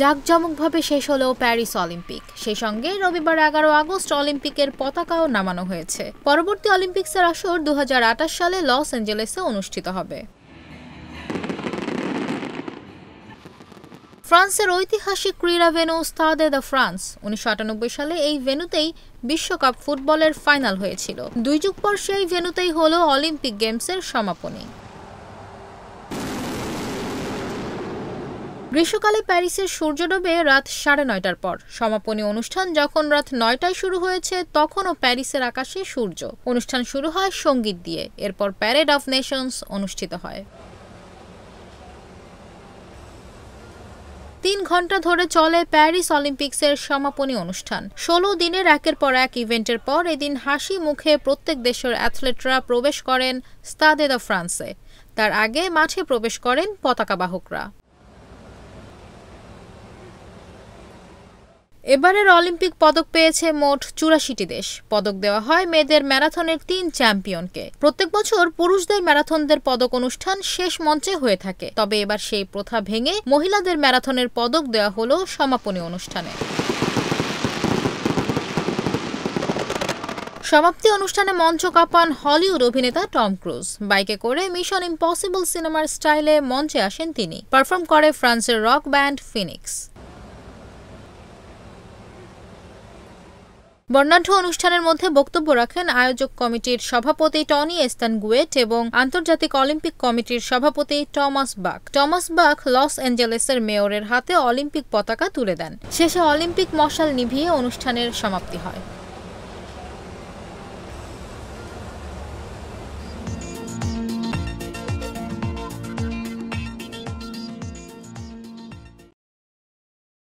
জাঁকজমকভাবে শেষ হলো Paris Olympic. সেই সঙ্গে রবিবার 11 আগস্ট অলিম্পিকের পতাকাও নামানো হয়েছে। পরবর্তী অলিম্পিক্সের আসর 2028 সালে লস অ্যাঞ্জেলেসে অনুষ্ঠিত হবে। ফ্রান্সের ঐতিহাসিক ক্রীড়া ভেন্যু স্টাদে দ্য ফ্রান্স। 1998 সালে এই ভেন্যুতেই বিশ্বকাপ ফুটবলের ফাইনাল হয়েছিল। 2 যুগ পর সেই ভেন্যুতেই হলো অলিম্পিক গেমসের সমাপনী। গ্রীষ্মকালে প্যারিসের সূর্য ডোবে রাত 9:30টার পর। সমাপনী অনুষ্ঠান যখন রাত 9টায় শুরু হয়েছে, তখনও প্যারিসের আকাশে সূর্য। অনুষ্ঠান শুরু হয় সঙ্গীত দিয়ে। এরপর প্যারেড অফ নেশনস অনুষ্ঠিত হয়। 3 ঘন্টা ধরে চলে প্যারিস অলিম্পিক্সের সমাপনী অনুষ্ঠান। 16 দিনের একের পর এক ইভেন্টের পর এদিন হাসি মুখে প্রত্যেক দেশের অ্যাথলেটরা প্রবেশ করেন স্টাদে দ্য ফ্রান্সে। তার আগে মাঠে প্রবেশ করেন পতাকাবাহকরা। এবারের অলিম্পিক পদক পেয়েছে মোট 84টি দেশ। পদক দেওয়া হয় মেয়েদের ম্যারাথনের 3 চ্যাম্পিয়নকে। প্রত্যেক বছর পুরুষদের ম্যারাথনদের পদক অনুষ্ঠান শেষ মঞ্চে হয়ে থাকে, তবে এবার সেই প্রথা ভেঙে মহিলাদের ম্যারাথনের পদক দেওয়া হলো সমাপনী অনুষ্ঠানে। সমাপ্তি অনুষ্ঠানে মঞ্চ কাঁপান হলিউড অভিনেতা টম ক্রুজ। বাইকে করে মিশন ইম্পসিবল সিনেমার স্টাইলে মঞ্চে আসেন তিনি। পারফর্ম করে ফ্রান্সের রক ব্যান্ড ফিনিক্স। বর্ণাঢ্য অনুষ্ঠানের মধ্যে বক্তব্য রাখেন আয়োজক কমিটির সভাপতি টনি এস্তানগুয়েট এবং আন্তর্জাতিক অলিম্পিক কমিটির সভাপতি টমাস বাক। টমাস বাক লস অ্যাঞ্জেলেসের মেয়রের হাতে অলিম্পিক পতাকা তুলে দেন। শেষে অলিম্পিক মশাল নিভিয়ে অনুষ্ঠানের সমাপ্তি হয়।